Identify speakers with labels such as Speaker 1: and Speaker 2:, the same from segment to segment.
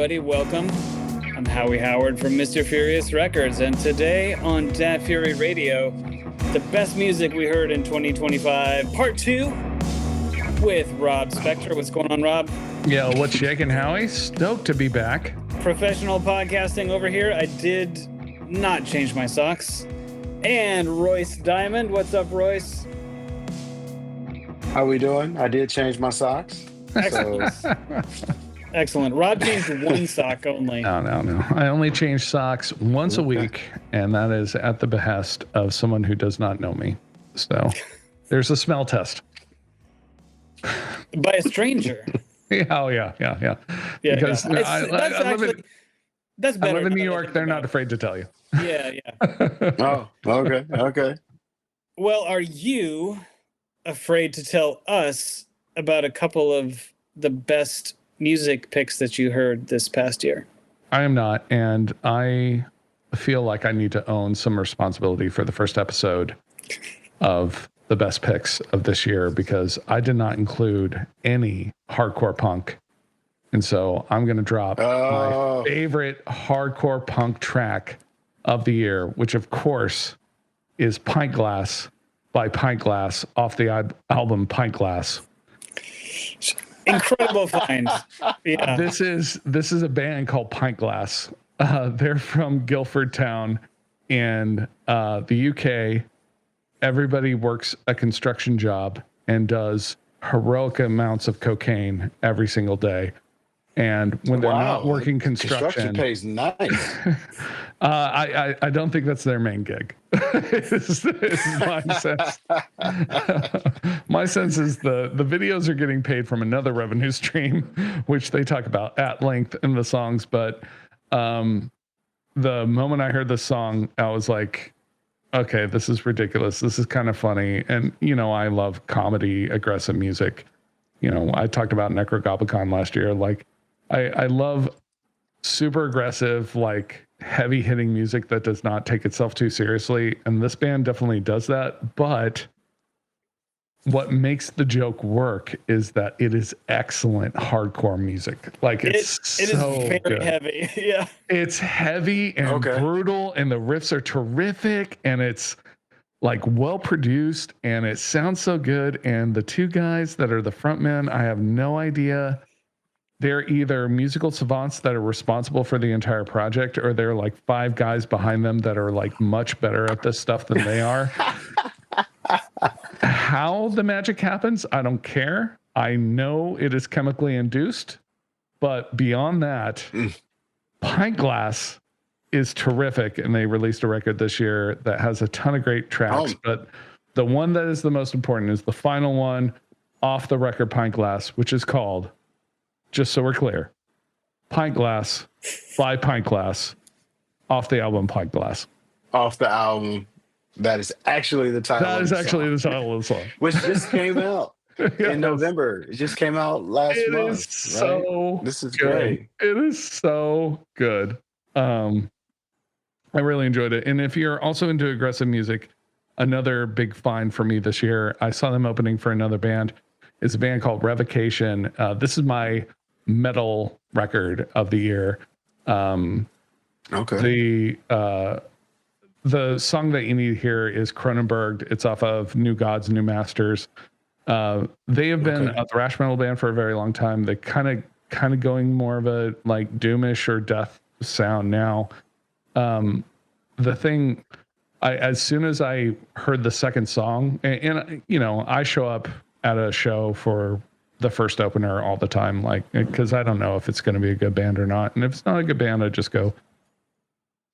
Speaker 1: everybody. Welcome. I'm Howie Howard from Mr. Furious Records, and today on Dat Fury Radio, the best music we heard in 2025, Part 2, with Rob Spectral. What's going on, Rob?
Speaker 2: Yo, what's shaking, Howie? Stoked to be back.
Speaker 1: Professional podcasting over here. I did not change my socks. And Royce Diamond. What's up, Royce?
Speaker 3: How we doing? I did change my socks.
Speaker 1: Excellent. Excellent. Rob changed one sock only.
Speaker 2: No. I only change socks once a week, and that is at the behest of someone who does not know me. So there's a smell test.
Speaker 1: By a stranger.
Speaker 2: Yeah. Because
Speaker 1: that's better.
Speaker 2: I live in New York. They're not afraid to tell you.
Speaker 1: Yeah.
Speaker 3: Oh, okay.
Speaker 1: Well, are you afraid to tell us about a couple of the best music picks that you heard this past year?
Speaker 2: I am not, and I feel like I need to own some responsibility for the first episode of the best picks of this year, because I did not include any hardcore punk. And so I'm going to drop my favorite hardcore punk track of the year, which of course is Pintglass by Pintglass off the album Pintglass.
Speaker 1: Incredible find. Yeah.
Speaker 2: This is a band called Pintglass. They're from Guildford Town in the UK. Everybody works a construction job and does heroic amounts of cocaine every single day. And when they're not working construction
Speaker 3: pays nice.
Speaker 2: I don't think that's their main gig. is my sense. My sense is the videos are getting paid from another revenue stream, which they talk about at length in the songs. But the moment I heard the song, I was like, okay, this is ridiculous. This is kind of funny. And, I love comedy, aggressive music. I talked about Necrogoblicon last year. Like, I love super aggressive, like heavy hitting music that does not take itself too seriously. And this band definitely does that. But what makes the joke work is that it is excellent hardcore music. Like it is
Speaker 1: very
Speaker 2: good.
Speaker 1: Heavy. Yeah.
Speaker 2: It's heavy and brutal, and the riffs are terrific, and it's like well produced, and it sounds so good. And the two guys that are the frontmen, I have no idea. They're either musical savants that are responsible for the entire project, or they're like five guys behind them that are like much better at this stuff than they are. How the magic happens, I don't care. I know it is chemically induced, but beyond that, Pintglass is terrific, and they released a record this year that has a ton of great tracks. But the one that is the most important is the final one off the record Pintglass, which is called, just so we're clear, Pintglass by Pintglass off the album Pintglass.
Speaker 3: Off the album. That is actually the title.
Speaker 2: That is actually the title of the song.
Speaker 3: Which just came out in November. It just came out last month. This is
Speaker 2: good.
Speaker 3: Great.
Speaker 2: It is so good. I really enjoyed it. And if you're also into aggressive music, another big find for me this year, I saw them opening for another band. It's a band called Revocation. This is my metal record of the year. The song that you need to hear is Cronenberg. It's off of New Gods, New Masters. They have been a thrash metal band for a very long time. They kind of going more of a like doomish or death sound now. The thing, as soon as I heard the second song, and I show up at a show for the first opener all the time, like, because I don't know if it's going to be a good band or not. And if it's not a good band, I just go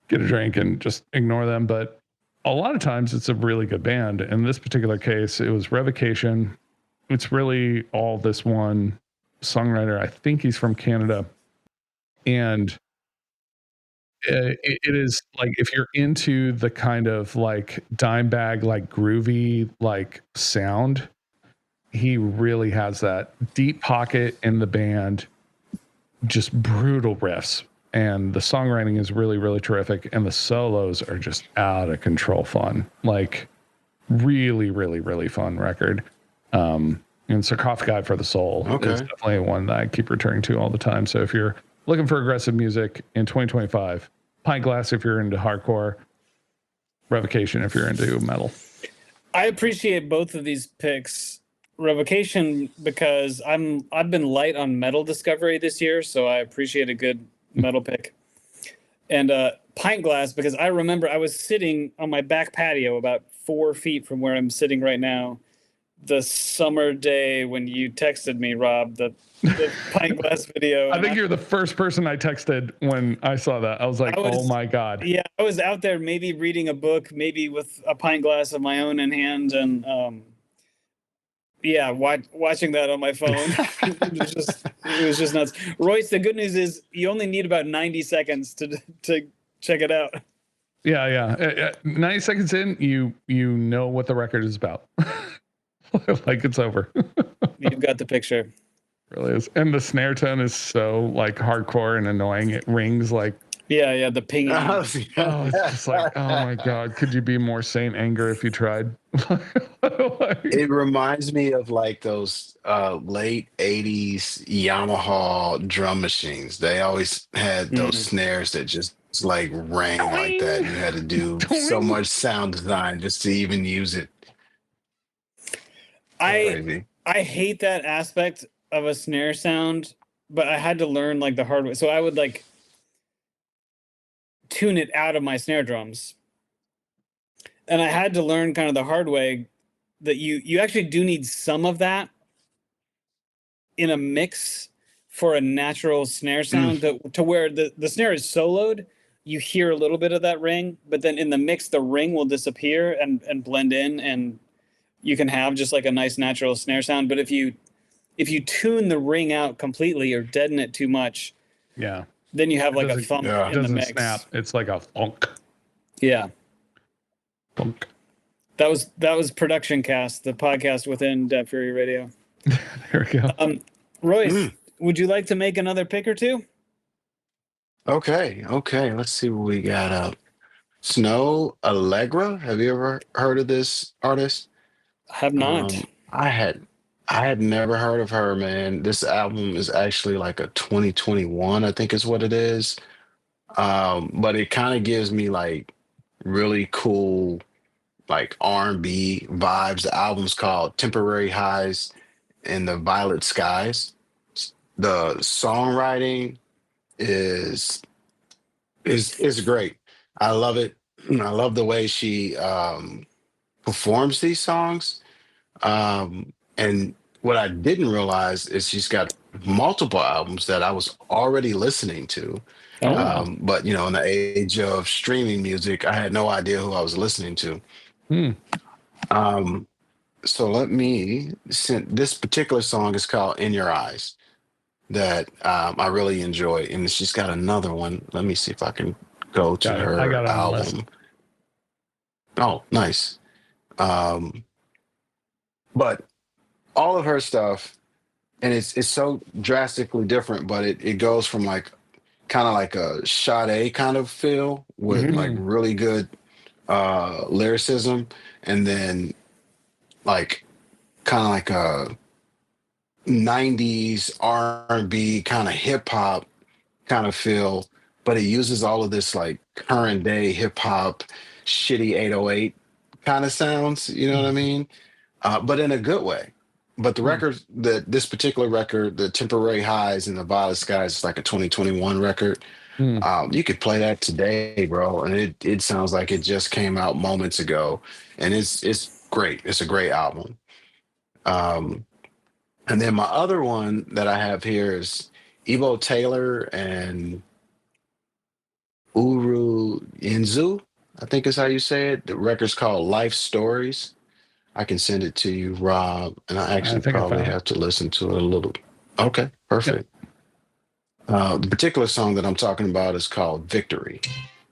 Speaker 2: get a drink and just ignore them. But a lot of times it's a really good band. In this particular case, it was Revocation. It's really all this one songwriter. I think he's from Canada. And it is like, if you're into the kind of like dime bag, like groovy, like sound, he really has that deep pocket in the band, just brutal riffs. And the songwriting is really, really terrific. And the solos are just out of control fun. Like really, really, really fun record. And Sarcophagi for the Soul is definitely one that I keep returning to all the time. So if you're looking for aggressive music in 2025. Pintglass if you're into hardcore. Revocation if you're into metal.
Speaker 1: I appreciate both of these picks. Revocation because I've been light on metal discovery this year, so I appreciate a good metal pick. And Pintglass because I remember I was sitting on my back patio about 4 feet from where I'm sitting right now, the summer day when you texted me, Rob, the Pintglass video.
Speaker 2: I think you're the first person I texted when I saw that. I was like, oh my God.
Speaker 1: Yeah, I was out there maybe reading a book, maybe with a pint glass of my own in hand, and watching that on my phone. it was just nuts. Royce, the good news is you only need about 90 seconds to check it out.
Speaker 2: Yeah. 90 seconds in, you know what the record is about. Like it's over.
Speaker 1: You've got the picture.
Speaker 2: It really is. And the snare tone is so like hardcore and annoying. It rings like
Speaker 1: the pinging.
Speaker 2: It's just like, oh my God, could you be more Saint Anger if you tried?
Speaker 3: It reminds me of like those late 80s Yamaha drum machines. They always had those snares that just like rang like that. You had to do so much sound design just to even use it.
Speaker 1: I hate that aspect of a snare sound, but I had to learn like the hard way. So I would like tune it out of my snare drums. And I had to learn kind of the hard way that you actually do need some of that in a mix for a natural snare sound to where the snare is soloed, you hear a little bit of that ring, but then in the mix, the ring will disappear and blend in, and you can have just like a nice natural snare sound. But if you tune the ring out completely or deaden it too much, then you have like a thump in the mix.
Speaker 2: Snap. It's like a funk.
Speaker 1: Yeah.
Speaker 2: Funk.
Speaker 1: That was Production Cast, the podcast within Dat Fury Radio.
Speaker 2: There we go.
Speaker 1: Royce, would you like to make another pick or two?
Speaker 3: Okay. Let's see what we got up. Snoh, Aalegra. Have you ever heard of this artist?
Speaker 1: I have not.
Speaker 3: I had never heard of her, man. This album is actually like a 2021, I think is what it is. But it kind of gives me like really cool like R&B vibes. The album's called Temporary Highs in the Violet Skies. The songwriting is great. I love it. I love the way she performs these songs. And what I didn't realize is she's got multiple albums that I was already listening to. But you know, in the age of streaming music, I had no idea who I was listening to. So let me this particular song is called In Your Eyes that I really enjoy. And she's got another one. Let me see if I can go to her album. Oh, nice. But all of her stuff, and it's so drastically different, but it goes from like kind of like a Sade kind of feel with like really good lyricism, and then like kind of like a 90s R&B kind of hip hop kind of feel, but it uses all of this like current day hip hop shitty 808 kind of sounds, you know what I mean? But in a good way. But the record, this particular record, the Temporary Highs in the Violet Skies, is like a 2021 record. You could play that today, bro, and it sounds like it just came out moments ago, and it's great. It's a great album. And then my other one that I have here is Evo Taylor and Uru Inzu, I think is how you say it. The record's called Life Stories. I can send it to you, Rob, and I actually probably have to listen to it a little. Okay, perfect. Yep. The particular song that I'm talking about is called Victory.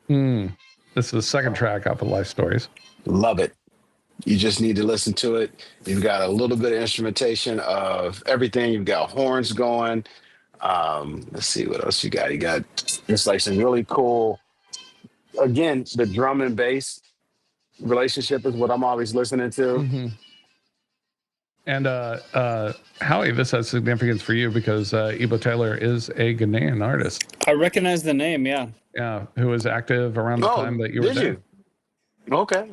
Speaker 2: This is the second track off of Life Stories.
Speaker 3: Love it. You just need to listen to it. You've got a little bit of instrumentation of everything. You've got horns going. Let's see what else you got. You got it's like some really cool, again, the drum and bass relationship is what I'm always listening to.
Speaker 2: And Howie, this has significance for you because Ebo Taylor is a Ghanaian artist.
Speaker 1: I recognize the name, yeah.
Speaker 2: Yeah, who was active around the time that you were there.
Speaker 3: Did you? Okay.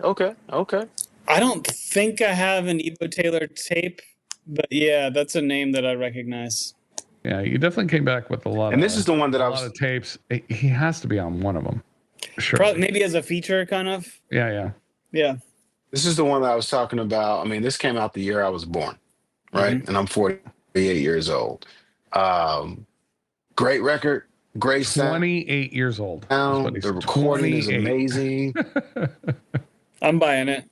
Speaker 1: I don't think I have an Ebo Taylor tape, but yeah, that's a name that I recognize.
Speaker 2: Yeah, you definitely came back with a lot.
Speaker 3: And this is the one that
Speaker 2: a lot of tapes. He has to be on one of them. Sure.
Speaker 1: Probably, maybe as a feature, kind of.
Speaker 2: Yeah.
Speaker 3: This is the one that I was talking about. I mean, this came out the year I was born, right? And I'm 48 years old. Great record, great sound.
Speaker 2: 28 years old.
Speaker 3: The recording is amazing.
Speaker 1: I'm buying it.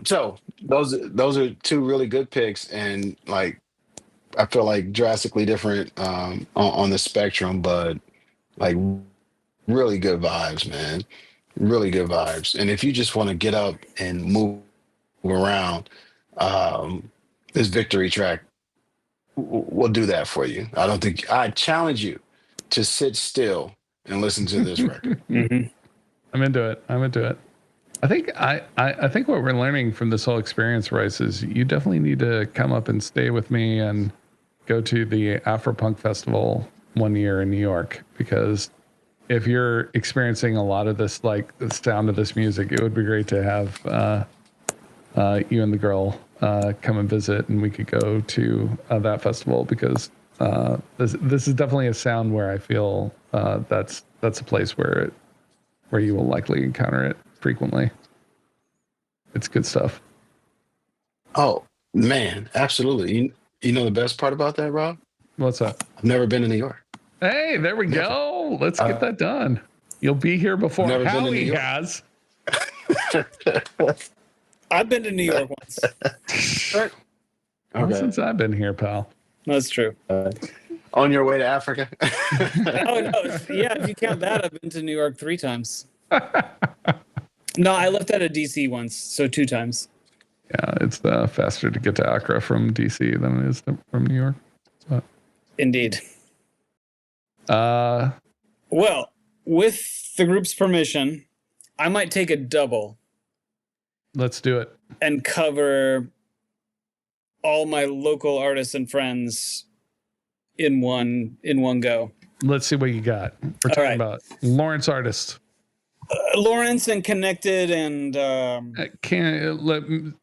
Speaker 3: So those are two really good picks, and like I feel like drastically different on the spectrum, but like really good vibes, man. Really good vibes. And if you just want to get up and move around, this victory track will do that for you. I challenge you to sit still and listen to this record.
Speaker 2: I'm into it. I think I think what we're learning from this whole experience, Royce, is you definitely need to come up and stay with me and go to the Afropunk Festival one year in New York, because if you're experiencing a lot of this, like the sound of this music, it would be great to have you and the girl come and visit, and we could go to that festival, because this is definitely a sound where I feel that's a place where you will likely encounter it frequently. It's good stuff.
Speaker 3: Oh man, absolutely. You know the best part about that, Rob?
Speaker 2: What's that?
Speaker 3: I've never been to New York.
Speaker 2: Hey, there we go. Let's get that done. You'll be here before Howie has.
Speaker 1: I've been to New York once.
Speaker 3: Okay.
Speaker 2: Well, since I've been here, pal.
Speaker 1: That's true.
Speaker 3: On your way to Africa?
Speaker 1: Oh, no. Yeah, if you count that, I've been to New York 3 times. No, I left out of DC once, so 2 times.
Speaker 2: Yeah, it's faster to get to Accra from DC than it is from New York. But.
Speaker 1: Indeed. Well, with the group's permission, I might take a double.
Speaker 2: Let's do it.
Speaker 1: And cover all my local artists and friends in one go.
Speaker 2: Let's see what you got. We're talking about Lawrence artists.
Speaker 1: Lawrence and Connected and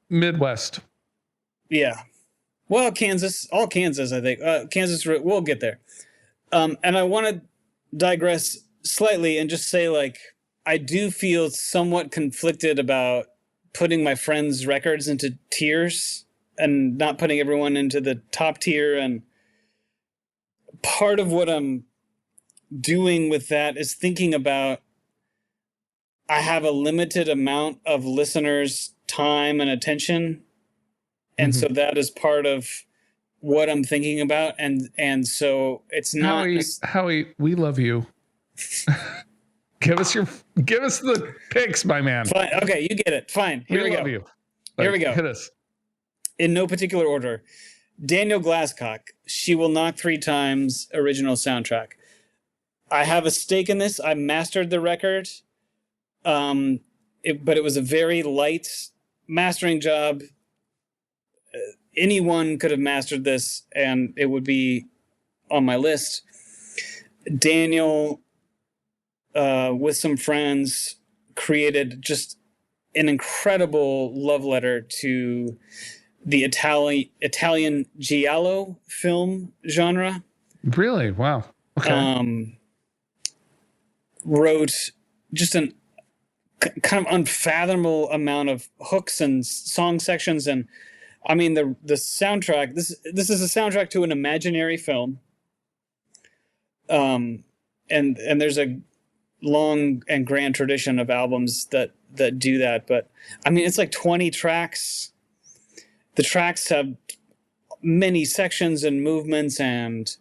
Speaker 2: Midwest.
Speaker 1: Yeah. Well, Kansas, all Kansas, I think. Kansas, we'll get there. And I want to digress slightly and just say, like, I do feel somewhat conflicted about putting my friends' records into tiers and not putting everyone into the top tier. And part of what I'm doing with that is thinking about, I have a limited amount of listeners' time and attention. And so that is part of what I'm thinking about. And so it's not...
Speaker 2: Howie, we love you. Give us the picks, my man.
Speaker 1: Fine. Okay, you get it. Fine. Here we go.
Speaker 2: Love you.
Speaker 1: Here we go.
Speaker 2: Hit us.
Speaker 1: In no particular order. Daniel Glascock, She Will Knock 3 Times, original soundtrack. I have a stake in this. I mastered the record. But it was a very light mastering job. Anyone could have mastered this, and it would be on my list. Daniel, with some friends, created just an incredible love letter to the Italian giallo film genre.
Speaker 2: Really? Wow. Okay.
Speaker 1: Wrote just an kind of unfathomable amount of hooks and song sections, and I mean the soundtrack. This is a soundtrack to an imaginary film. And there's a long and grand tradition of albums that do that, but I mean it's like 20 tracks. The tracks have many sections and movements, and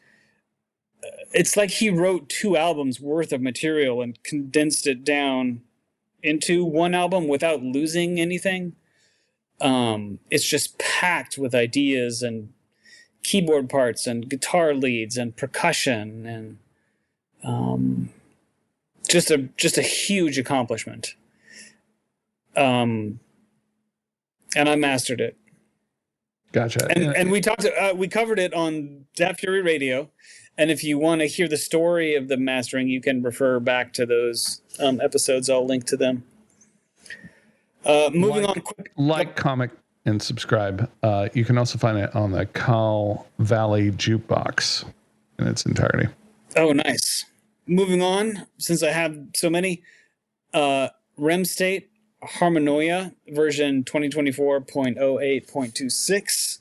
Speaker 1: it's like he wrote 2 albums worth of material and condensed it down into one album without losing anything. It's just packed with ideas and keyboard parts and guitar leads and percussion, and just a huge accomplishment. And I mastered it.
Speaker 2: Gotcha.
Speaker 1: And we covered it on Dat Fury Radio. And if you want to hear the story of the mastering, you can refer back to those episodes. I'll link to them. Moving on quick.
Speaker 2: Comment, and subscribe. You can also find it on the Cal Valley Jukebox in its entirety. Oh,
Speaker 1: nice. Moving on, since I have so many, REM State Harmonia version 2024.08.26,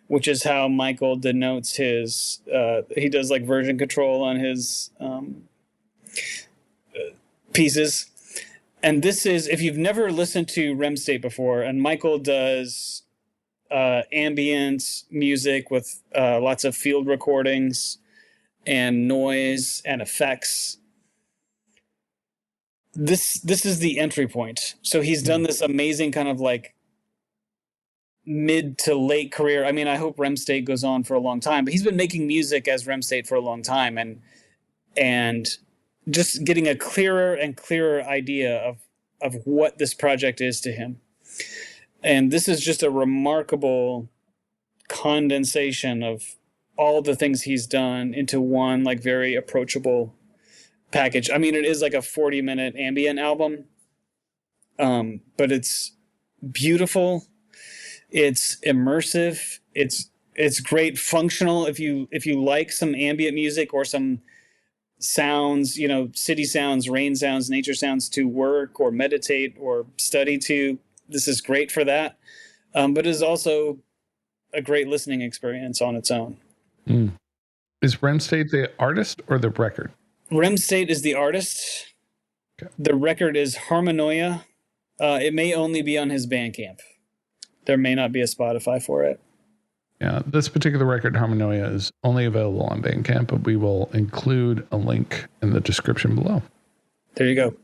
Speaker 1: which is how Michael denotes his, he does like version control on his pieces. And this is, if you've never listened to REM State before, and Michael does ambient music with lots of field recordings and noise and effects. This is the entry point. So he's done this amazing kind of like mid to late career. I mean, I hope REM State goes on for a long time, but he's been making music as REM State for a long time, and just getting a clearer and clearer idea of what this project is to him. And this is just a remarkable condensation of all the things he's done into one like very approachable package. I mean, it is like a 40-minute ambient album, but it's beautiful. It's immersive. It's great functional. If you like some ambient music or some sounds, you know, city sounds, rain sounds, nature sounds to work or meditate or study to, this is great for that. But it is also a great listening experience on its own.
Speaker 2: Is REM State the artist or the record?
Speaker 1: REM State is the artist.
Speaker 2: Okay.
Speaker 1: The record is Harmonia. It may only be on his Bandcamp. There may not be a Spotify for it.
Speaker 2: Yeah, this particular record, Harmonia, is only available on Bandcamp, but we will include a link in the description below.
Speaker 1: There you go.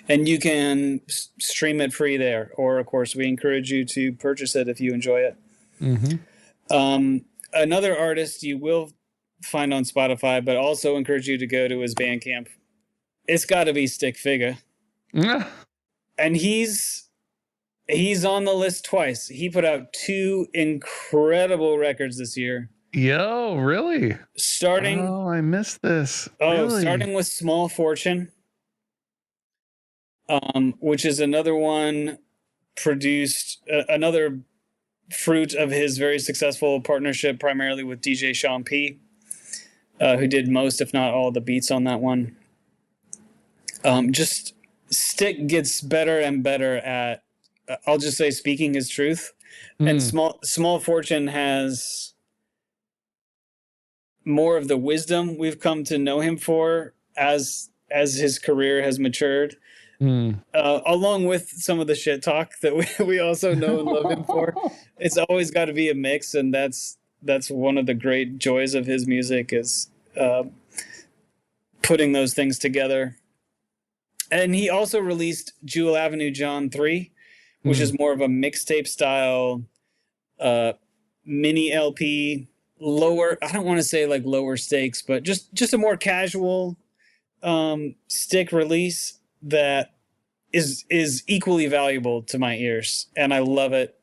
Speaker 1: And you can stream it free there. Or, of course, we encourage you to purchase it if you enjoy it.
Speaker 2: Mm-hmm.
Speaker 1: Another artist you will find on Spotify, but also encourage you to go to his Bandcamp. It's got to be Stik Figa. And he's on the list twice. He put out 2 incredible records this year.
Speaker 2: Yo, really?
Speaker 1: Oh,
Speaker 2: I missed this.
Speaker 1: Really? Starting with Small Fortune, which is another one produced, another fruit of his very successful partnership, primarily with DJ Sean P., who did most, if not all, the beats on that one. Just Stik gets better and better at, I'll just say, speaking his truth. And Small Fortune has more of the wisdom we've come to know him for as his career has matured. Along with some of the shit talk that we also know and love him for. It's always got to be a mix, and that's one of the great joys of his music is putting those things together. And he also released Jewell Avenue John 3, which is more of a mixtape style mini LP, lower, I don't want to say like lower stakes, but just a more casual Stik release that is equally valuable to my ears, and I love it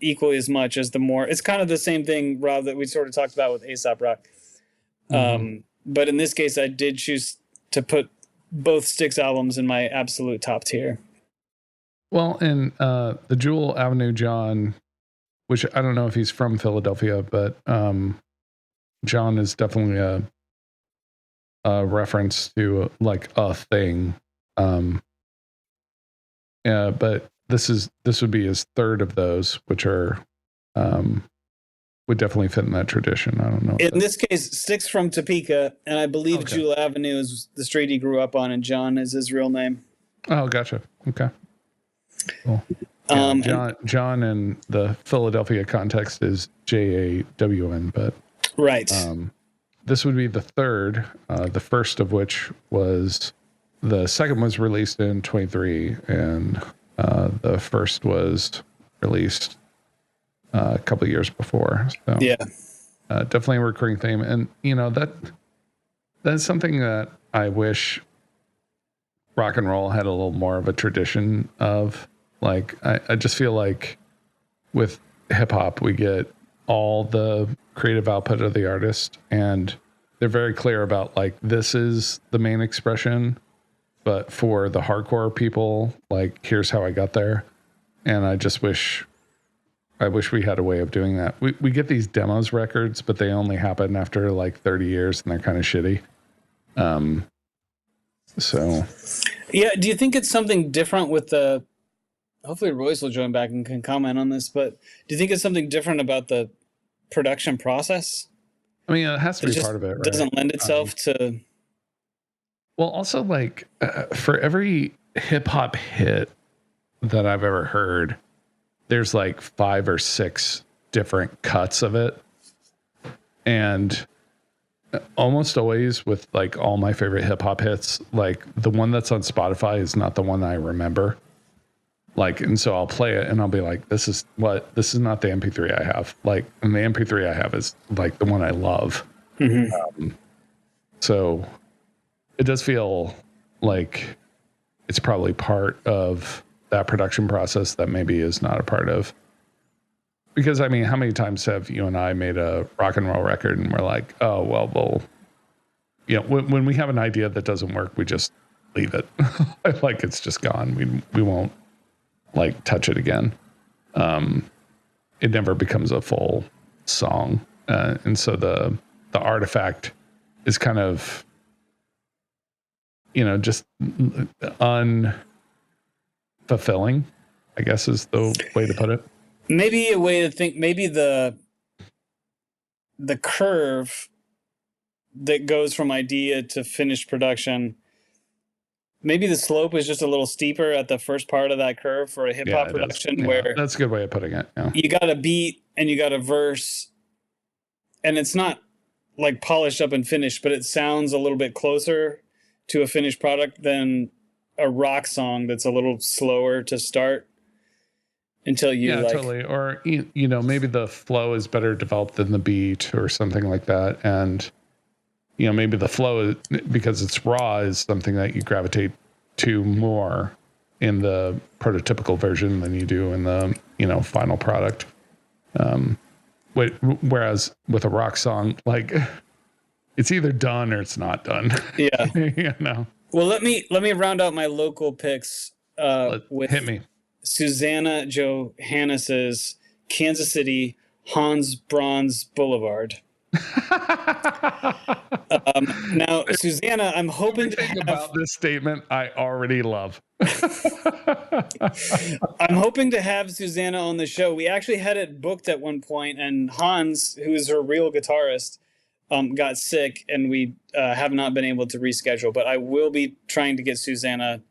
Speaker 1: equally as much as the more. It's kind of the same thing, Rob, that we sort of talked about with Aesop Rock. But in this case, I did choose to put both Stik's albums in my absolute top tier.
Speaker 2: Well, and the Jewell Avenue John, which I don't know if he's from Philadelphia, but John is definitely a reference to like a thing. Yeah, but this would be his third of those, which are would definitely fit in that tradition. I don't know.
Speaker 1: In this case, Stik's from Topeka, and I believe Jewell Avenue is the street he grew up on, and John is his real name.
Speaker 2: Oh, gotcha. Okay. Cool. Yeah, John in the Philadelphia context is JAWN, but
Speaker 1: right.
Speaker 2: This would be the third, the first of which was, the second was released in 23, and the first was released a couple of years before. So
Speaker 1: yeah,
Speaker 2: definitely a recurring theme. And that's something that I wish rock and roll had a little more of a tradition of. Like, I just feel like with hip hop, we get all the creative output of the artist, and they're very clear about like, this is the main expression, but for the hardcore people, like, here's how I got there. And I just wish we had a way of doing that. We get these demos records, but they only happen after like 30 years and they're kind of shitty. So
Speaker 1: yeah, do you think it's something different with the, hopefully Royce will join back and can comment on this, but do you think it's something different about the production process?
Speaker 2: I mean, it has to be part of it, right?
Speaker 1: Doesn't lend itself to.
Speaker 2: Well, also like for every hip hop hit that I've ever heard, there's like 5 or 6 different cuts of it. And almost always with like all my favorite hip hop hits, like the one that's on Spotify is not the one I remember. Like, and so I'll play it and I'll be like, this is not the MP3 I have. Like, and the MP3 I have is like the one I love. Mm-hmm. So it does feel like it's probably part of that production process that maybe is not a part of. Because I mean, how many times have you and I made a rock and roll record and we're like, oh, well, you know, when we have an idea that doesn't work, we just leave it. Like it's just gone. We won't like touch it again. It never becomes a full song. And so the artifact is kind of, you know, just unfulfilling, I guess is the way to put it.
Speaker 1: Maybe a way to think, maybe the curve that goes from idea to finished production, maybe the slope is just a little steeper at the first part of that curve for a hip hop production, where
Speaker 2: that's a good way of putting it. Yeah.
Speaker 1: You got a beat and you got a verse, and it's not like polished up and finished, but it sounds a little bit closer to a finished product than a rock song that's a little slower to start. Until you
Speaker 2: totally. Or, you know, maybe the flow is better developed than the beat or something like that. And, you know, maybe the flow, because it's raw, is something that you gravitate to more in the prototypical version than you do in the, you know, final product. Whereas with a rock song, like it's either done or it's not done.
Speaker 1: Yeah.
Speaker 2: You know?
Speaker 1: Well, let me round out my local picks with
Speaker 2: hit me.
Speaker 1: Suzannah Johannes's Kansas City Hans Bronze Boulevard. Now, Suzannah, I'm hoping to have
Speaker 2: about this statement I already love.
Speaker 1: I'm hoping to have Suzannah on the show. We actually had it booked at one point, and Hanz, who is her real guitarist, got sick, and we have not been able to reschedule. But I will be trying to get Suzannah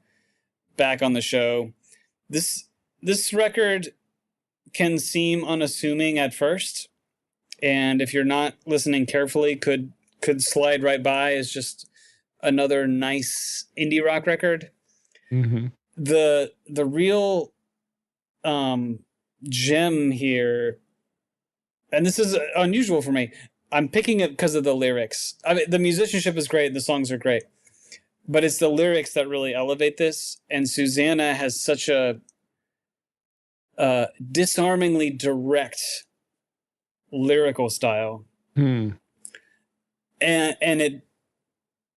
Speaker 1: back on the show. This record can seem unassuming at first, and if you're not listening carefully, could slide right by as just another nice indie rock record. Mm-hmm. The real gem here, and this is unusual for me, I'm picking it because of the lyrics. I mean, the musicianship is great, the songs are great, but it's the lyrics that really elevate this. And Suzannah has such a disarmingly direct lyrical style. And it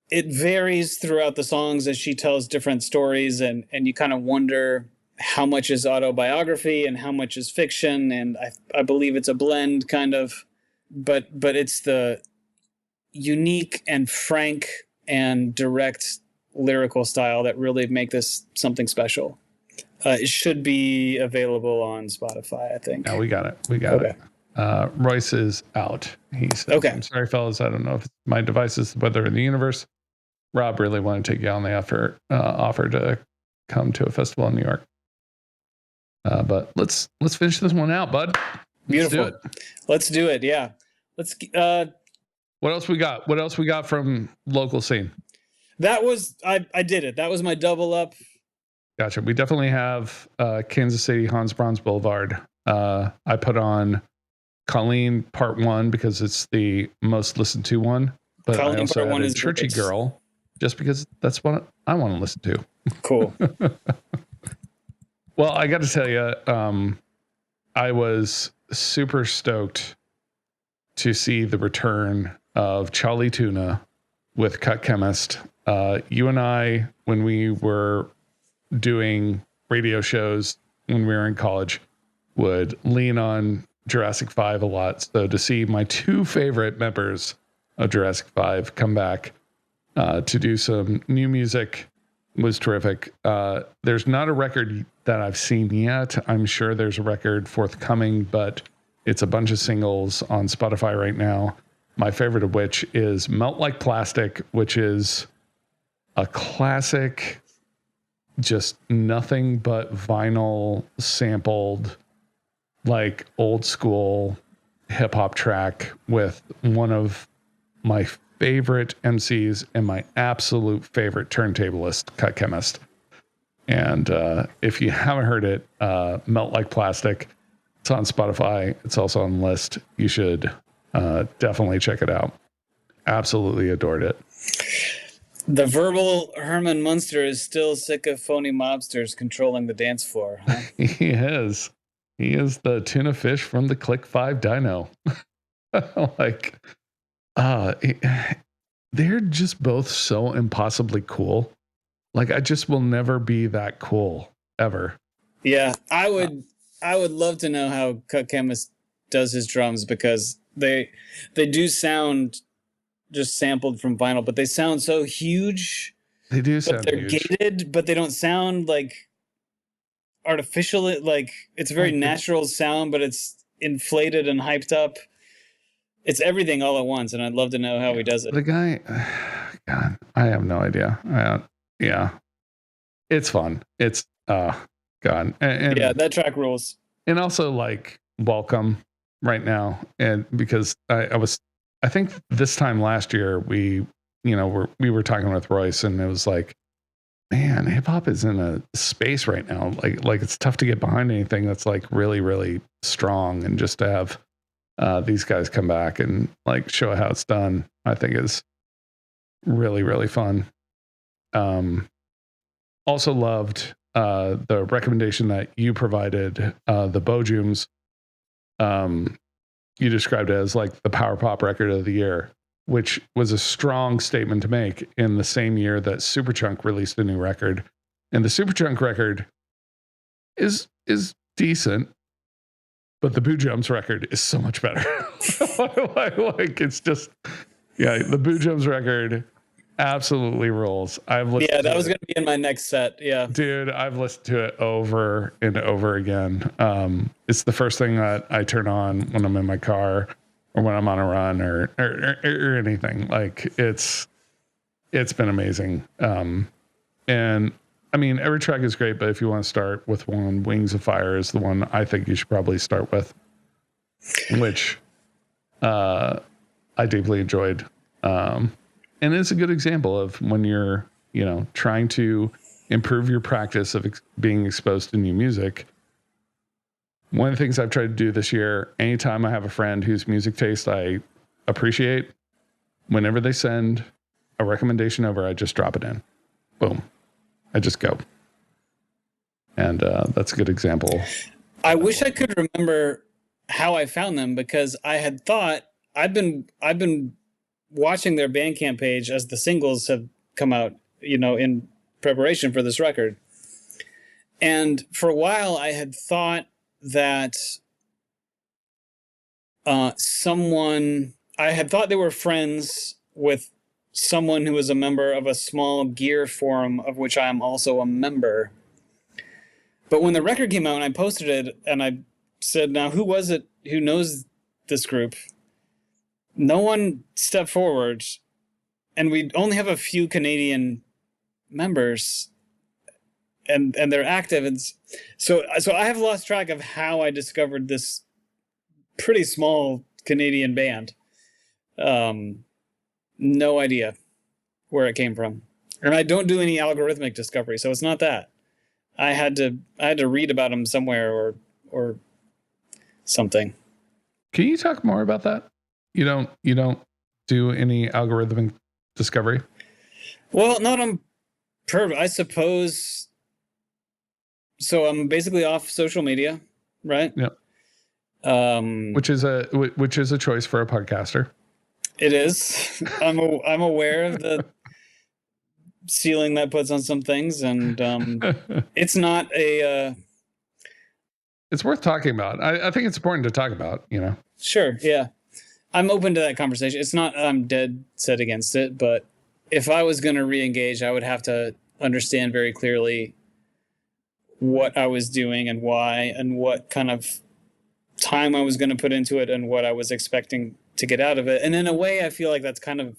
Speaker 1: varies throughout the songs as she tells different stories, and you kind of wonder how much is autobiography and how much is fiction, and I believe it's a blend kind of, but it's the unique and frank and direct lyrical style that really make this something special. It should be available on Spotify, I think.
Speaker 2: No, we got it. It. Royce is out. He said, okay. I'm sorry, fellas. I don't know if my device is the weather in the universe. Rob really wanted to take you on the offer to come to a festival in New York. But let's finish this one out, bud.
Speaker 1: Beautiful. Let's do it. Yeah. Let's.
Speaker 2: What else we got? What else we got from local scene?
Speaker 1: That was I did it. That was my double up.
Speaker 2: Gotcha. We definitely have Kansas City Hans Bronze Boulevard. I put on Colleen Part 1 because it's the most listened to one. But Colleen I also Part 1 is Churchy great. Girl just because that's what I want to listen to.
Speaker 1: Cool.
Speaker 2: Well, I got to tell you, I was super stoked to see the return of Chali Tuna with Cut Chemist. You and I, when we were doing radio shows when we were in college, would lean on Jurassic 5 a lot. So to see my two favorite members of Jurassic 5 come back to do some new music was terrific. There's not a record that I've seen yet. I'm sure there's a record forthcoming, but it's a bunch of singles on Spotify right now. My favorite of which is Melt Like Plastic, which is a classic, just nothing but vinyl sampled, like old school hip hop track with one of my favorite MCs and my absolute favorite turntablist, Cut Chemist. And if you haven't heard it, Melt Like Plastic, it's on Spotify. It's also on the list. You should definitely check it out. Absolutely adored it.
Speaker 1: The verbal Herman Munster is still sick of phony mobsters controlling the dance floor. Huh?
Speaker 2: He is. He is the tuna fish from the Click 5 Dino. Like, they're just both so impossibly cool. Like, I just will never be that cool ever.
Speaker 1: Yeah, I would love to know how Cut Chemist does his drums, because they do sound just sampled from vinyl, but they sound so huge.
Speaker 2: They do sound
Speaker 1: but they're
Speaker 2: huge.
Speaker 1: gated, but they don't sound like artificial. Like, it's a very natural sound, but it's inflated and hyped up. It's everything all at once, and I'd love to know how he does it.
Speaker 2: The guy, God, I have no idea. Yeah, it's fun. It's God, and
Speaker 1: yeah, that track rules.
Speaker 2: And also, like, welcome right now, and because I think this time last year we were talking with Royce, and it was like, man, hip hop is in a space right now. Like it's tough to get behind anything that's like really, really strong, and just to have these guys come back and like show how it's done, I think is really, really fun. Also loved the recommendation that you provided, the Boojums. You described it as like the power pop record of the year, which was a strong statement to make in the same year that Superchunk released a new record. And the Superchunk record is decent, but the Boojums record is so much better. like it's just, yeah, the Boojums record absolutely rules. That was going to
Speaker 1: be in my next set. Yeah,
Speaker 2: dude, I've listened to it over and over again. It's the first thing that I turn on when I'm in my car or when I'm on a run or anything. Like it's been amazing. And I mean, every track is great, but if you want to start with one, Wings of Fire is the one I think you should probably start with, which I deeply enjoyed. And it's a good example of when you're, trying to improve your practice of being exposed to new music. One of the things I've tried to do this year, anytime I have a friend whose music taste I appreciate, whenever they send a recommendation over, I just drop it in. Boom. I just go. And that's a good example.
Speaker 1: I wish I could remember how I found them, because I had thought I've been watching their Bandcamp page as the singles have come out, in preparation for this record. And for a while I had thought that I had thought they were friends with someone who was a member of a small gear forum of which I am also a member. But when the record came out and I posted it and I said, now who was it who knows this group? No one stepped forward, and we only have a few Canadian members, and they're active. And so I have lost track of how I discovered this pretty small Canadian band. No idea where it came from. And I don't do any algorithmic discovery, so it's not that. I had to read about them somewhere or something.
Speaker 2: Can you talk more about that? You don't do any algorithmic discovery?
Speaker 1: Well, not on purpose, I suppose. So I'm basically off social media, right?
Speaker 2: Yeah. which is a choice for a podcaster.
Speaker 1: It is. I'm aware of the ceiling that puts on some things, and it's not a.
Speaker 2: It's worth talking about. I think it's important to talk about.
Speaker 1: Sure. Yeah, I'm open to that conversation. It's not I'm dead set against it, but if I was going to re-engage, I would have to understand very clearly what I was doing and why, and what kind of time I was going to put into it, and what I was expecting to get out of it. And in a way, I feel like that's kind of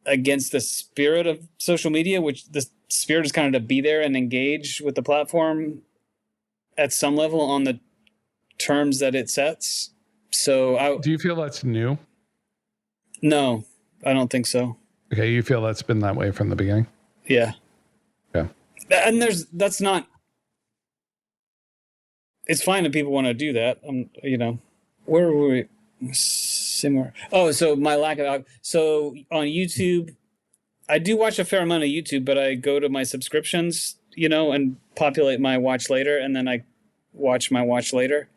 Speaker 1: against the spirit of social media, which the spirit is kind of to be there and engage with the platform at some level on the terms that it sets. So
Speaker 2: do you feel that's new?
Speaker 1: No, I don't think so.
Speaker 2: Okay. You feel that's been that way from the beginning?
Speaker 1: Yeah.
Speaker 2: Yeah.
Speaker 1: And that's not, it's fine if people want to do that. Where were we? Similar. Oh, so my lack of, so on YouTube, I do watch a fair amount of YouTube, but I go to my subscriptions, and populate my watch later, and then I watch my watch later.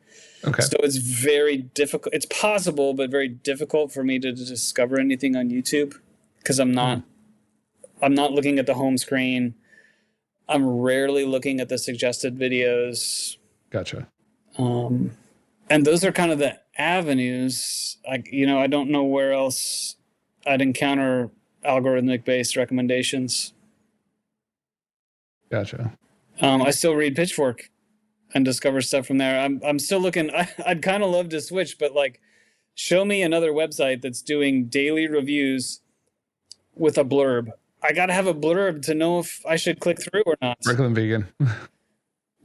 Speaker 2: Okay.
Speaker 1: So it's very difficult. It's possible, but very difficult for me to discover anything on YouTube because I'm not looking at the home screen. I'm rarely looking at the suggested videos.
Speaker 2: Gotcha.
Speaker 1: And those are kind of the avenues. I don't know where else I'd encounter algorithmic based recommendations.
Speaker 2: Gotcha.
Speaker 1: I still read Pitchfork and discover stuff from there. I'm still looking. I'd kind of love to switch, but show me another website that's doing daily reviews with a blurb. I got to have a blurb to know if I should click through or not.
Speaker 2: Brooklyn Vegan.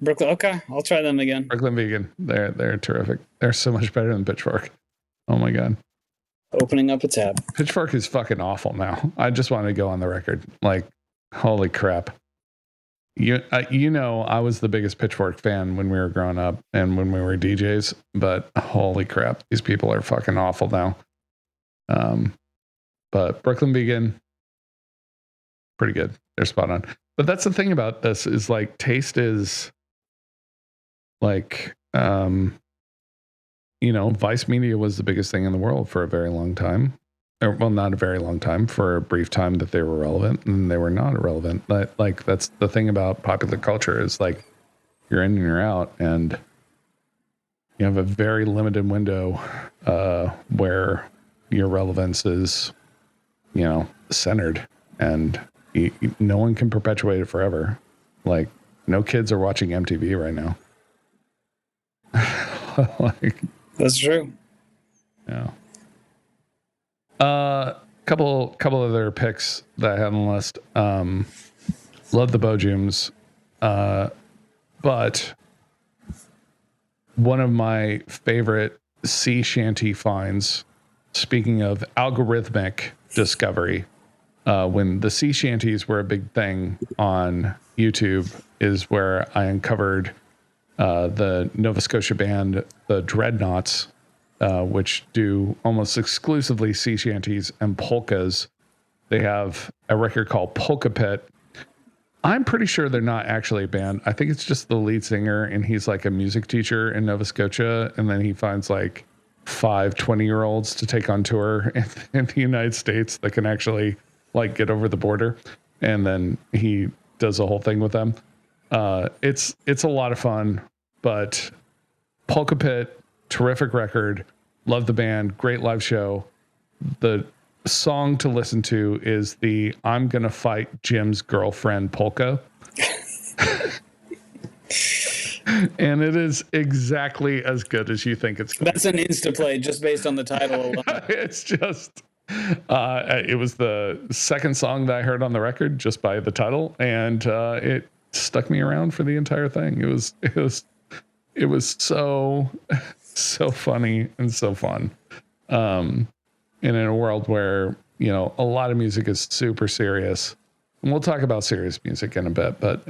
Speaker 1: Brooklyn. Okay, I'll try them again.
Speaker 2: Brooklyn Vegan. They're terrific. They're so much better than Pitchfork. Oh my God.
Speaker 1: Opening up a tab.
Speaker 2: Pitchfork is fucking awful now. I just want to go on the record. Holy crap. I was the biggest Pitchfork fan when we were growing up and when we were DJs, but holy crap, these people are fucking awful now. But Brooklyn Vegan, pretty good. They're spot on. But that's the thing about this is taste is Vice Media was the biggest thing in the world for a very long time. Well, not a very long time, for a brief time that they were relevant, and they were not irrelevant. But that's the thing about popular culture is you're in and you're out, and you have a very limited window where your relevance is, centered, and no one can perpetuate it forever. No kids are watching MTV right now.
Speaker 1: That's true.
Speaker 2: Yeah. Couple other picks that I had on the list. Love the Boojums. But one of my favorite sea shanty finds, speaking of algorithmic discovery, when the sea shanties were a big thing on YouTube, is where I uncovered the Nova Scotia band, the Dreadnoughts, which do almost exclusively sea shanties and polkas. They have a record called Polka Pit. I'm pretty sure they're not actually a band. I think it's just the lead singer, and he's a music teacher in Nova Scotia, and then he finds 5 20-year-olds to take on tour in the United States that can actually get over the border, and then he does the whole thing with them. It's a lot of fun, but Polka Pit, terrific record. Love the band. Great live show. The song to listen to is the I'm Gonna Fight Jim's Girlfriend polka. And it is exactly as good as you think it's going.
Speaker 1: That's an insta play just based on the title alone.
Speaker 2: It's just it was the second song that I heard on the record just by the title, and it stuck me around for the entire thing. It was so funny and so fun. And in a world where, a lot of music is super serious, and we'll talk about serious music in a bit, but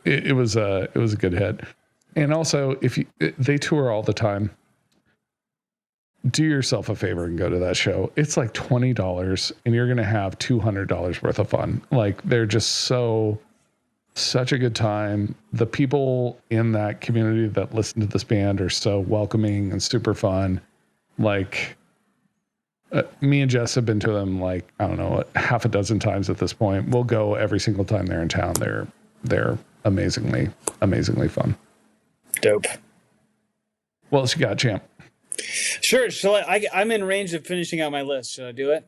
Speaker 2: it was a good hit. And also, they tour all the time, do yourself a favor and go to that show. It's $20 and you're going to have $200 worth of fun. They're just so Such a good time. The people in that community that listen to this band are so welcoming and super fun. Like, me and Jess have been to them like, I don't know, half a dozen times at this point. We'll go every single time they're in town. They're amazingly fun.
Speaker 1: Dope.
Speaker 2: What else you got, champ?
Speaker 1: Sure. I'm in range of finishing out my list. Should I do it?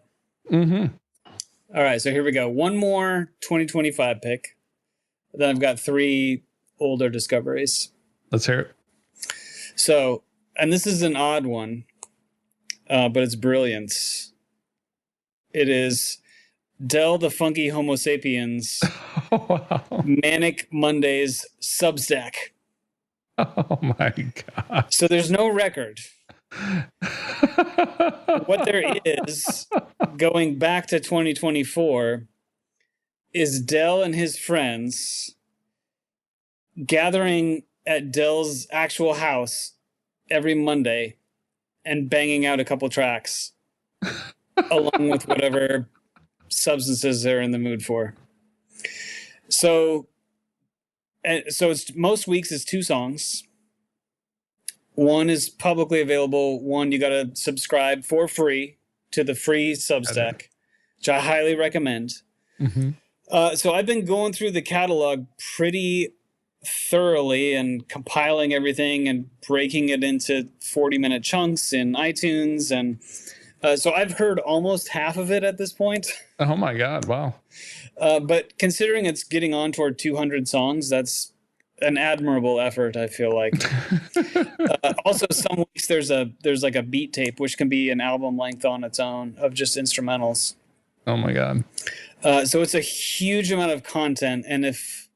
Speaker 2: Mm-hmm.
Speaker 1: All right. So here we go. One more 2025 pick. Then I've got 3 older discoveries.
Speaker 2: Let's hear it.
Speaker 1: So, and this is an odd one, but it's brilliant. It is Del the Funky Homo Sapiens,
Speaker 2: Wow.
Speaker 1: Manik Mondaze Substack.
Speaker 2: Oh my God.
Speaker 1: So there's no record. What there is, going back to 2024, is Del and his friends gathering at Del's actual house every Monday and banging out a couple tracks along with whatever substances they're in the mood for. So it's most weeks is 2 songs. One is publicly available. One you got to subscribe for free to the free Substack, which I highly recommend.
Speaker 2: Mm-hmm.
Speaker 1: So I've been going through the catalog pretty thoroughly and compiling everything and breaking it into 40-minute chunks in iTunes. And so I've heard almost half of it at this point.
Speaker 2: Oh my God. Wow.
Speaker 1: But considering it's getting on toward 200 songs, that's an admirable effort, I feel like. Also, some weeks there's like a beat tape, which can be an album length on its own of just instrumentals.
Speaker 2: Oh my God.
Speaker 1: So it's a huge amount of content. And if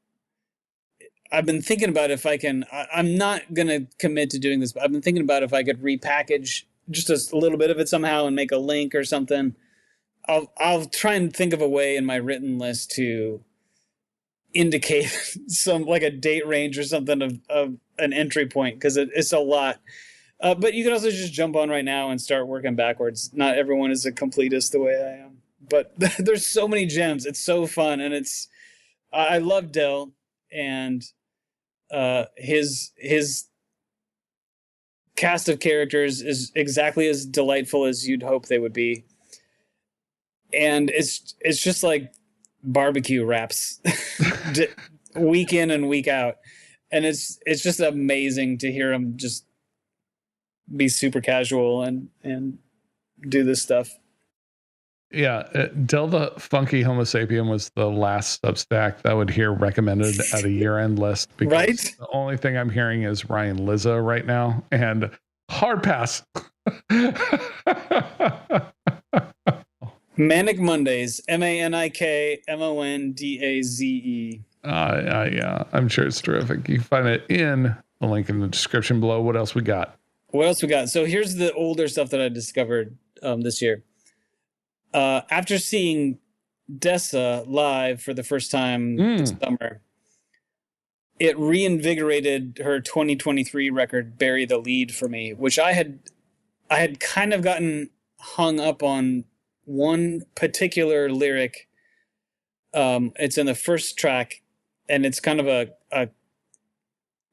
Speaker 1: I've been thinking about if I can, I'm not going to commit to doing this, but I've been thinking about if I could repackage just a little bit of it somehow and make a link or something. I'll try and think of a way in my written list to indicate some like a date range or something of an entry point, because it's a lot. But you can also just jump on right now and start working backwards. Not everyone is a completist the way I am, but there's so many gems. It's so fun, and I love Del, and his cast of characters is exactly as delightful as you'd hope they would be. And it's just like barbecue wraps week in and week out. And it's just amazing to hear him just be super casual and do this stuff.
Speaker 2: Yeah. Del the Funky Homo Sapien was the last Substack that I would hear recommended at a year-end list. Because
Speaker 1: right?
Speaker 2: The only thing I'm hearing is Ryan Lizza right now, and hard pass.
Speaker 1: Manik Mondaze, Manikmondaze.
Speaker 2: Yeah, I'm sure it's terrific. You can find it in the link in the description below. What else we got?
Speaker 1: So here's the older stuff that I discovered this year. After seeing Dessa live for the first time this summer, it reinvigorated her 2023 record, Bury the Lead, for me, which I had kind of gotten hung up on one particular lyric. It's in the first track, and it's kind of a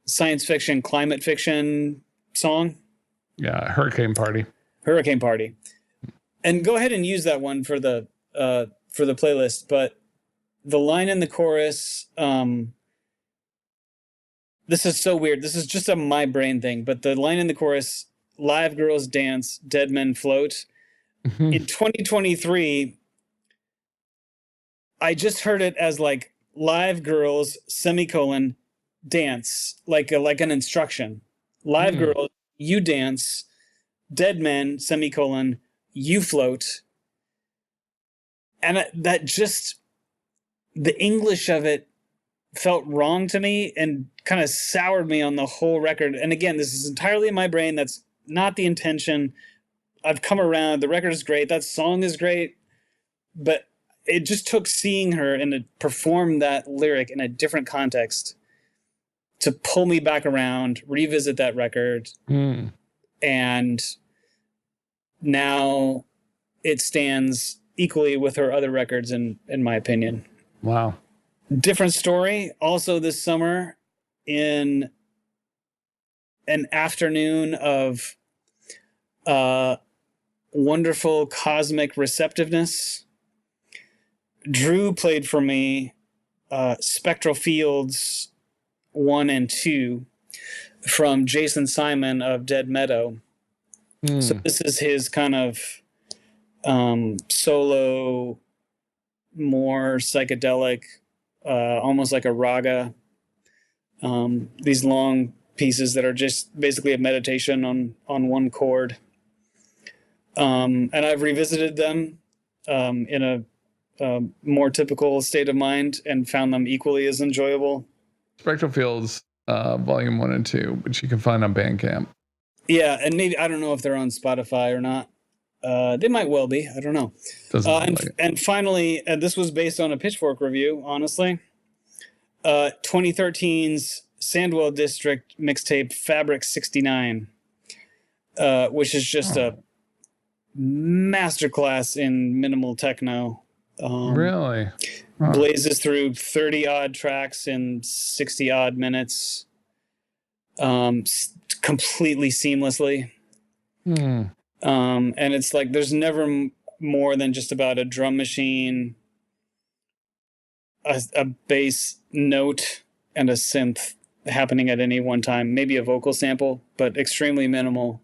Speaker 1: science fiction, climate fiction song.
Speaker 2: Yeah, Hurricane Party.
Speaker 1: And go ahead and use that one for the playlist. But the line in the chorus, this is so weird. This is just a my brain thing. But the line in the chorus, "Live girls dance, dead men float."
Speaker 2: Mm-hmm.
Speaker 1: In 2023, I just heard it as like live girls, semicolon, dance, like an instruction. Live girls, you dance. Dead men, semicolon, you float. And that just, the English of it felt wrong to me and kind of soured me on the whole record. And again, this is entirely in my brain. That's not the intention. I've come around. The record is great. That song is great. But it just took seeing her and to perform that lyric in a different context to pull me back around, revisit that record. And now it stands equally with her other records in my opinion.
Speaker 2: Wow.
Speaker 1: Different story. Also this summer, in an afternoon of wonderful cosmic receptiveness, Drew played for me Spectral Fields 1 and 2 from Jason Simon of Dead Meadow. So this is his kind of solo, more psychedelic, almost like a raga. These long pieces that are just basically a meditation on one chord. And I've revisited them in a more typical state of mind and found them equally as enjoyable.
Speaker 2: Spectral Fields, Volume 1 and 2, which you can find on Bandcamp.
Speaker 1: Yeah, and maybe, I don't know if they're on Spotify or not. They might well be. I don't know. And finally, this was based on a Pitchfork review, honestly. 2013's Sandwell District mixtape Fabric 69, which is just a masterclass in minimal techno.
Speaker 2: Really?
Speaker 1: Blazes through 30 odd tracks in 60 odd minutes, completely seamlessly. And it's like there's never more than just about a drum machine, a bass note, and a synth happening at any one time. Maybe a vocal sample, but extremely minimal.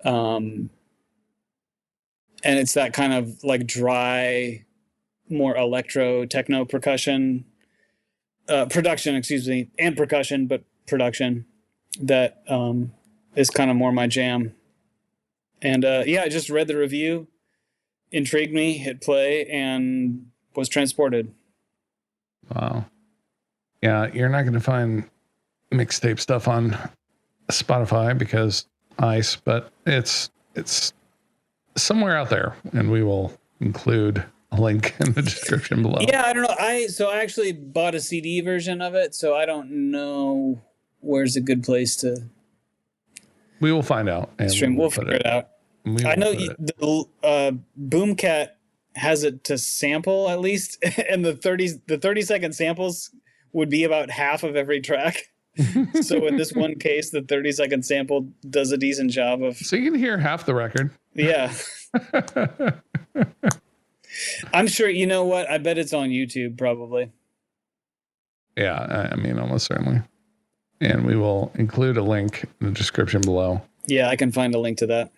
Speaker 1: And it's that kind of like dry, more electro techno production, but production that is kind of more my jam. And I just read the review, intrigued me, hit play, and was transported.
Speaker 2: Wow. Yeah, you're not going to find mixtape stuff on Spotify because ICE, but it's somewhere out there, and we will include a link in the description below.
Speaker 1: Yeah, I don't know. I actually bought a CD version of it, so I don't know where's a good place to.
Speaker 2: We will find out. And
Speaker 1: stream. We'll figure it out. I know the Boomcat has it to sample at least, and the 30-second samples would be about half of every track. So in this one case, the 30-second sample does a decent job of.
Speaker 2: So you can hear half the record.
Speaker 1: Yeah. I'm sure, you know what? I bet it's on YouTube probably.
Speaker 2: Yeah, I mean, almost certainly. And we will include a link in the description below.
Speaker 1: Yeah, I can find a link to that.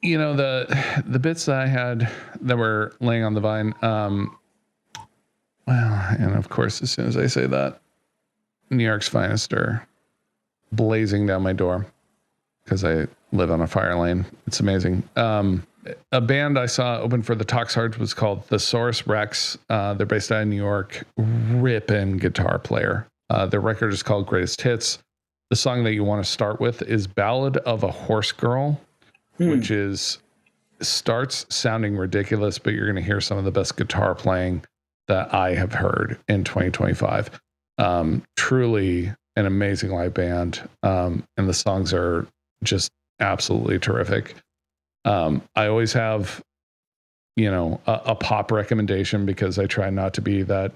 Speaker 2: You know, the bits that I had that were laying on the vine, well, and of course, as soon as I say that, New York's finest are blazing down my door because I live on a fire lane. It's amazing. A band I saw open for the Toxhards was called Thesaurus Rex. They're based out of New York. Ripping guitar player. Their record is called Greatest Hits. The song that you want to start with is Ballad of a Horse Girl, which starts sounding ridiculous, but you're going to hear some of the best guitar playing that I have heard in 2025. Truly an amazing live band. And the songs are just absolutely terrific. I always have, a pop recommendation because I try not to be that,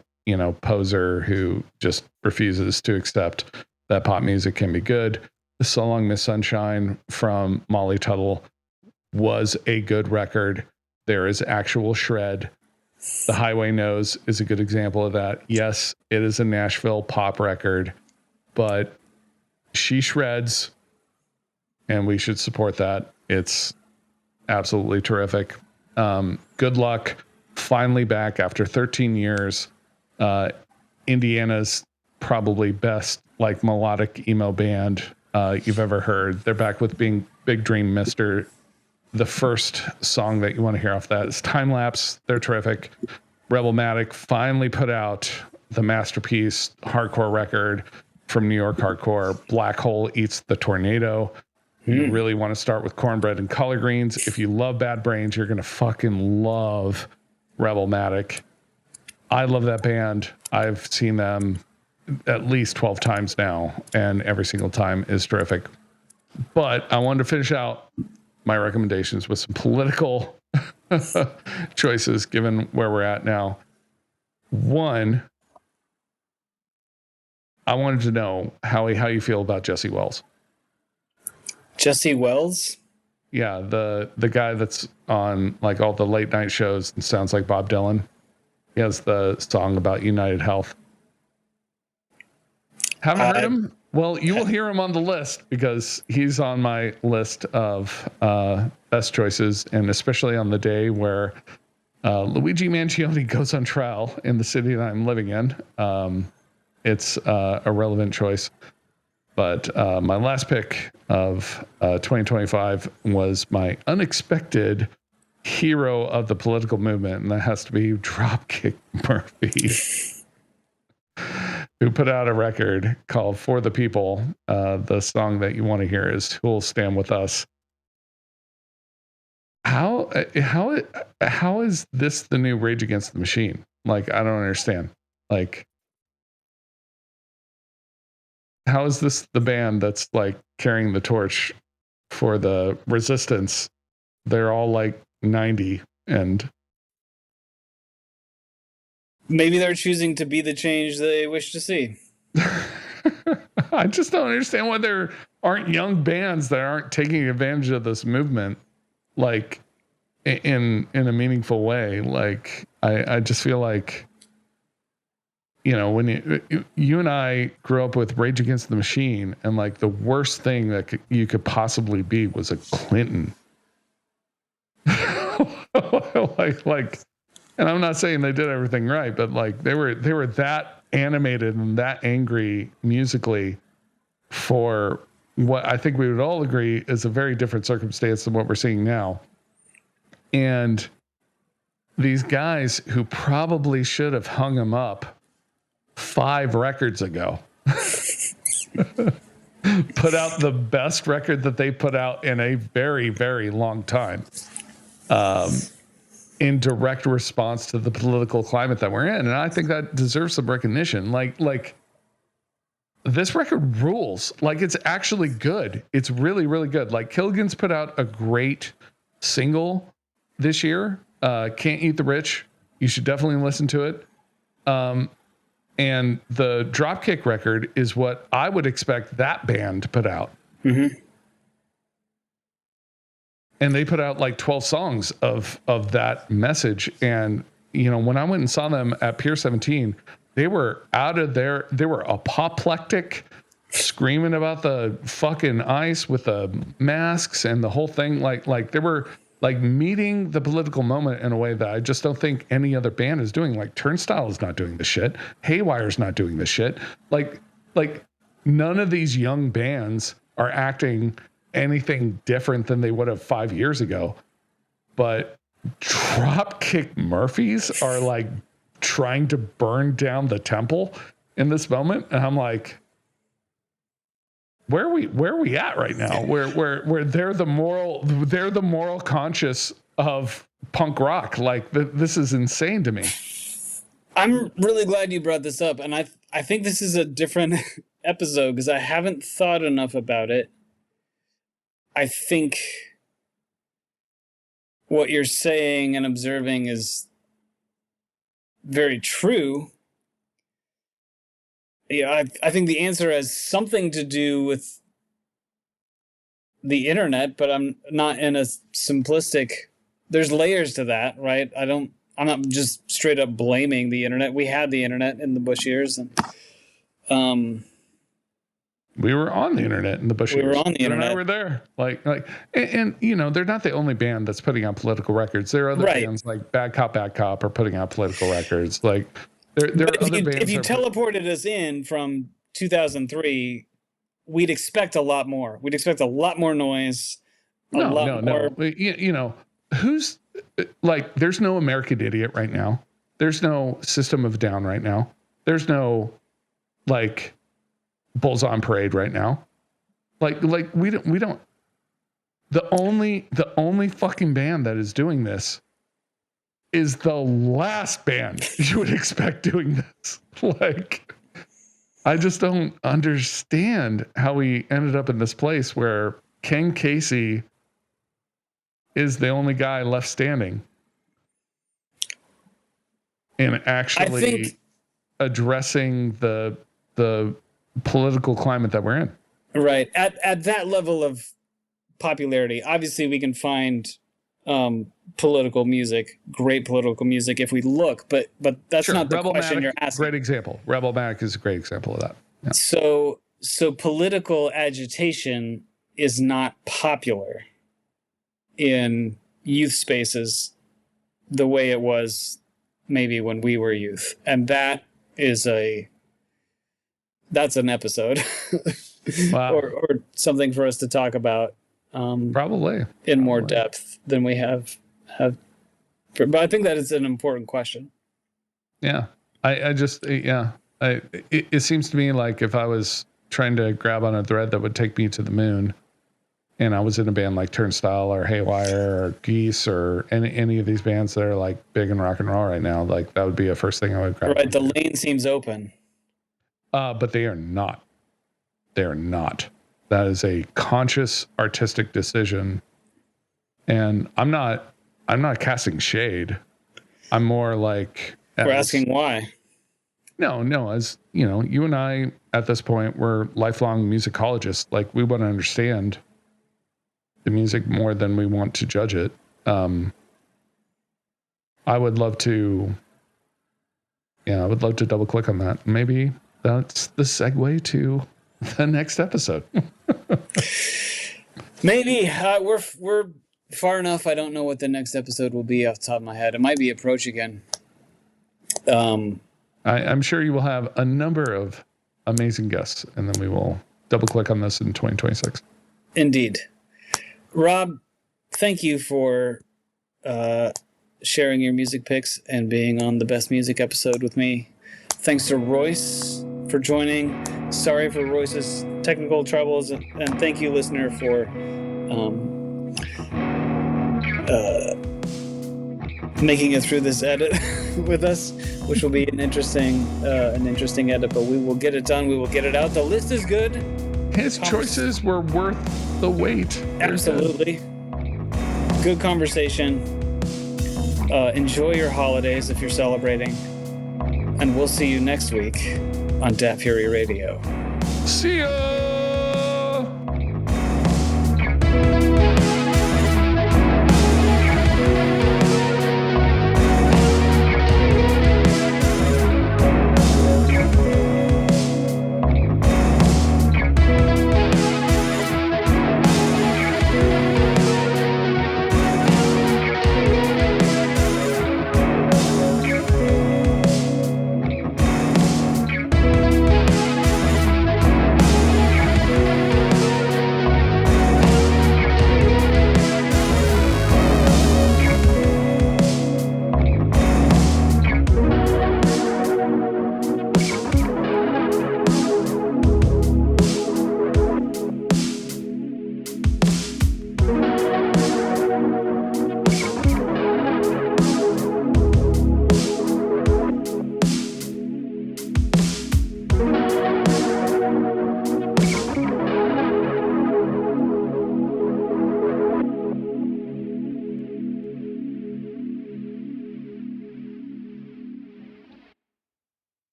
Speaker 2: poser who just refuses to accept that pop music can be good. The So Long Miss Sunshine from Molly Tuttle was a good record. There is actual shred. The Highway Knows is a good example of that. Yes, it is a Nashville pop record, but she shreds, and we should support that. It's absolutely terrific. Good Luck, finally back after 13 years. Indiana's probably best melodic emo band you've ever heard. They're back with being Big Dream Mister. The first song that you want to hear off that is Time Lapse. They're terrific. Rebelmatic finally put out the masterpiece hardcore record from New York hardcore, Black Hole Eats the Tornado. You really want to start with Cornbread and Collard Greens. If you love Bad Brains, you're going to fucking love Rebelmatic. I love that band. I've seen them at least 12 times now, and every single time is terrific. But I wanted to finish out my recommendations with some political choices, given where we're at now. One, I wanted to know how you feel about Jesse Wells.
Speaker 1: Jesse Wells?
Speaker 2: Yeah, the guy that's on like all the late night shows and sounds like Bob Dylan. He has the song about United Health. Haven't heard him? Well, you will hear him on the list because he's on my list of best choices, and especially on the day where Luigi Mangione goes on trial in the city that I'm living in. It's a relevant choice. But my last pick of 2025 was my unexpected hero of the political movement, and that has to be Dropkick Murphy, who put out a record called For the People. The song that you want to hear is Who'll Stand With Us. How is this the new Rage Against the Machine? Like, I don't understand. Like, how is this the band that's like carrying the torch for the resistance? They're all like 90 and
Speaker 1: maybe they're choosing to be the change they wish to see.
Speaker 2: I just don't understand why there aren't young bands that aren't taking advantage of this movement like in a meaningful way. Like I just feel like, you know, when you and I grew up with Rage Against the Machine, and like the worst thing that you could possibly be was a Clinton. like, and I'm not saying they did everything right, but like they were that animated and that angry musically for what I think we would all agree is a very different circumstance than what we're seeing now. And these guys who probably should have hung him up 5 records ago put out the best record that they put out in a very, very long time, in direct response to the political climate that we're in. And I think that deserves some recognition. Like this record rules. Like, it's actually good. It's really, really good. Like, Killigan's put out a great single this year. Can't Eat the Rich. You should definitely listen to it. And the Dropkick record is what I would expect that band to put out.
Speaker 1: Mm-hmm.
Speaker 2: And they put out like 12 songs of that message. And, you know, when I went and saw them at Pier 17, they were they were apoplectic, screaming about the fucking ice with the masks and the whole thing. Like they were like meeting the political moment in a way that I just don't think any other band is doing. Like Turnstile is not doing this shit. Haywire's not doing this shit. Like none of these young bands are acting anything different than they would have 5 years ago. But Dropkick Murphys are like trying to burn down the temple in this moment. And I'm like, where are we at right now? Where they're the moral conscious of punk rock. Like this is insane to me.
Speaker 1: I'm really glad you brought this up, and I think this is a different episode because I haven't thought enough about it. I think what you're saying and observing is very true. Yeah, I think the answer has something to do with the internet, but I'm not in a simplistic. There's layers to that, right? I'm not just straight up blaming the internet. We had the internet in the Bush years, and
Speaker 2: we were on the internet in the Bush years.
Speaker 1: We were on the internet.
Speaker 2: And I were there. Like, and you know, they're not the only band that's putting out political records. There are other bands like Bad Cop are putting out political records. Like, there are other bands.
Speaker 1: If you teleported us in from 2003, we'd expect a lot more. We'd expect a lot more noise.
Speaker 2: No. You know, who's like? There's no American Idiot right now. There's no System of a Down right now. There's no like Bulls on Parade right now. Like we don't. The only fucking band that is doing this is the last band you would expect doing this. Like, I just don't understand how we ended up in this place where Ken Casey is the only guy left standing. and actually addressing the political climate that we're in.
Speaker 1: Right. At that level of popularity, obviously we can find political music, great political music if we look, but that's not the question you're asking.
Speaker 2: Great example. Rebelmatic is a great example of that. Yeah.
Speaker 1: So political agitation is not popular in youth spaces the way it was maybe when we were youth. And that's an episode.
Speaker 2: Wow.
Speaker 1: or something for us to talk about
Speaker 2: Probably
Speaker 1: in more depth than we have. But I think that is an important question.
Speaker 2: Yeah. It seems to me like if I was trying to grab on a thread that would take me to the moon, and I was in a band like Turnstile or Haywire or Geese or any of these bands that are like big in rock and roll right now, like that would be the first thing I would grab.
Speaker 1: Right. The lane seems open. But
Speaker 2: they are not. They're not. That is a conscious artistic decision. And I'm not casting shade. I'm more like,
Speaker 1: we're asking why.
Speaker 2: No, as you know, you and I at this point, we're lifelong musicologists. Like we want to understand the music more than we want to judge it. I would love to double click on that. Maybe that's the segue to the next episode.
Speaker 1: Maybe we're far enough. I don't know what the next episode will be off the top of my head. It might be Approach again.
Speaker 2: I'm sure you will have a number of amazing guests, and then we will double click on this in 2026.
Speaker 1: Indeed. Rob, thank you for sharing your music picks and being on the Best Music episode with me. Thanks to Royce for joining. Sorry for Royce's technical troubles, and thank you, listener, for making it through this edit with us, which will be an interesting edit, but we will get it done. We will get it out. The list is good.
Speaker 2: His choices were worth the wait.
Speaker 1: Absolutely. Good conversation. Enjoy your holidays if you're celebrating. And we'll see you next week on Dat Fury Radio.
Speaker 2: See ya!